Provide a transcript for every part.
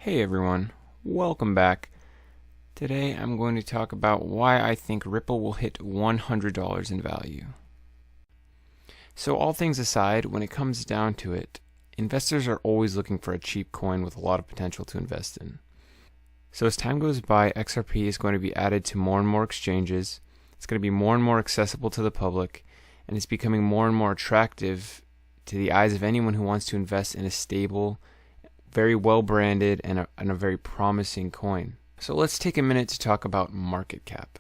Hey everyone, welcome back. Today I'm going to talk about why I think Ripple will hit $100 in value. So all things aside, when it comes down to it, investors are always looking for a cheap coin with a lot of potential to invest in. So as time goes by, XRP is going to be added to more and more exchanges, it's going to be more and more accessible to the public, and it's becoming more and more attractive to the eyes of anyone who wants to invest in a stable, very well branded, and a very promising coin. So let's take a minute to talk about market cap.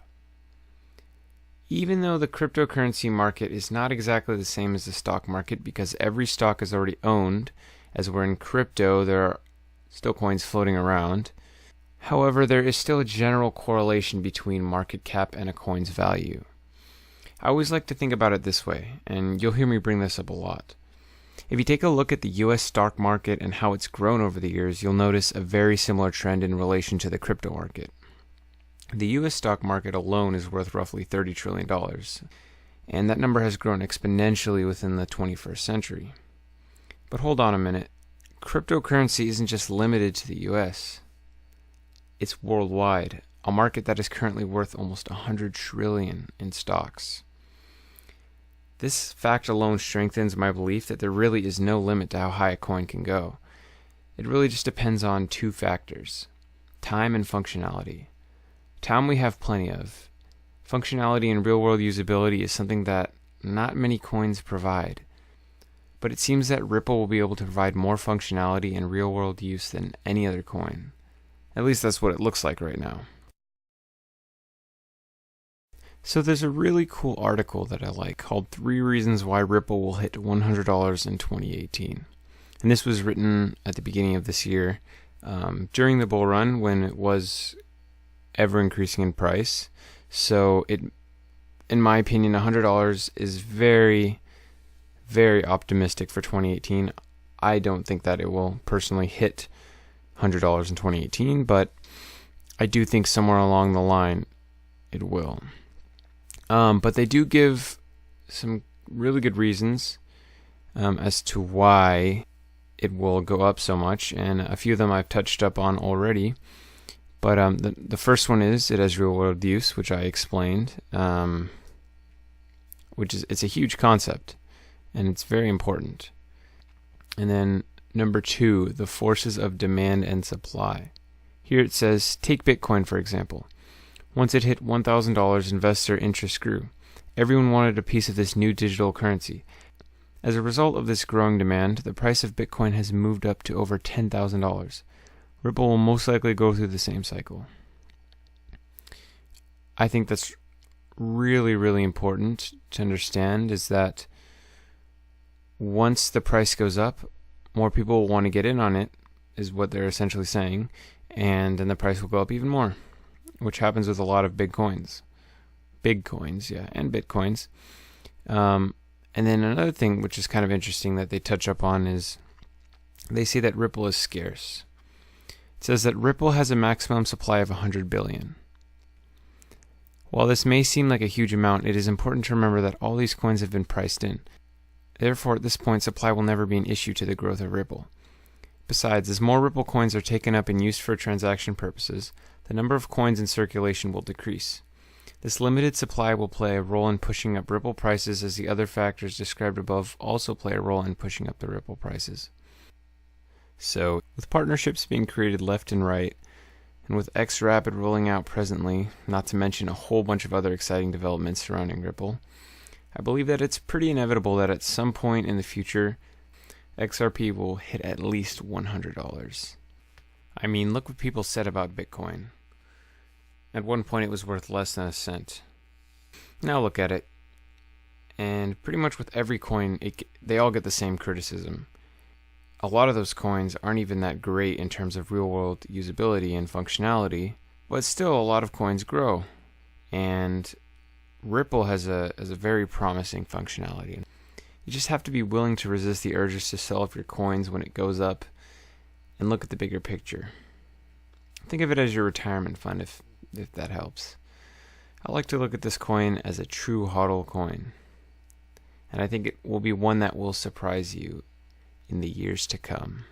Even though the cryptocurrency market is not exactly the same as the stock market because every stock is already owned, as we're in crypto, there are still coins floating around. However, there is still a general correlation between market cap and a coin's value. I always like to think about it this way, and you'll hear me bring this up a lot. If you take a look at the US stock market and how it's grown over the years, you'll notice a very similar trend in relation to the crypto market. The US stock market alone is worth roughly $30 trillion, and that number has grown exponentially within the 21st century. But hold on a minute, cryptocurrency isn't just limited to the US. It's worldwide, a market that is currently worth almost $100 trillion in stocks. This fact alone strengthens my belief that there really is no limit to how high a coin can go. It really just depends on two factors: time and functionality. Time we have plenty of. Functionality and real-world usability is something that not many coins provide. But it seems that Ripple will be able to provide more functionality and real-world use than any other coin. At least that's what it looks like right now. So there's a really cool article that I like called 3 Reasons Why Ripple Will Hit $100 in 2018. And this was written at the beginning of this year, during the bull run when it was ever increasing in price. So in my opinion, $100 is very, very optimistic for 2018. I don't think that it will personally hit $100 in 2018, but I do think somewhere along the line it will. But they do give some really good reasons as to why it will go up so much, and a few of them I've touched up on already. But the first one is it has real-world use, which I explained, it's a huge concept, and it's very important. And then number 2, the forces of demand and supply. Here it says, take Bitcoin for example. Once it hit $1,000, investor interest grew. Everyone wanted a piece of this new digital currency. As a result of this growing demand, the price of Bitcoin has moved up to over $10,000. Ripple will most likely go through the same cycle. I think that's really, really important to understand, is that once the price goes up, more people will want to get in on it, is what they're essentially saying, and then the price will go up even more, which happens with a lot of big coins. Big coins, yeah, and Bitcoins. And then another thing which is kind of interesting that they touch up on is they say that Ripple is scarce. It says that Ripple has a maximum supply of 100 billion. While this may seem like a huge amount, it is important to remember that all these coins have been priced in. Therefore, at this point, supply will never be an issue to the growth of Ripple. Besides, as more Ripple coins are taken up and used for transaction purposes, the number of coins in circulation will decrease. This limited supply will play a role in pushing up Ripple prices, as the other factors described above also play a role in pushing up the Ripple prices. So, with partnerships being created left and right, and with XRapid rolling out presently, not to mention a whole bunch of other exciting developments surrounding Ripple, I believe that it's pretty inevitable that at some point in the future, XRP will hit at least $100. I mean, look what people said about Bitcoin. At one point it was worth less than a cent. Now look at it, and pretty much with every coin, they all get the same criticism. A lot of those coins aren't even that great in terms of real-world usability and functionality, but still a lot of coins grow. And Ripple has a very promising functionality. You just have to be willing to resist the urges to sell off your coins when it goes up and look at the bigger picture. Think of it as your retirement fund if that helps. I like to look at this coin as a true HODL coin, and I think it will be one that will surprise you in the years to come.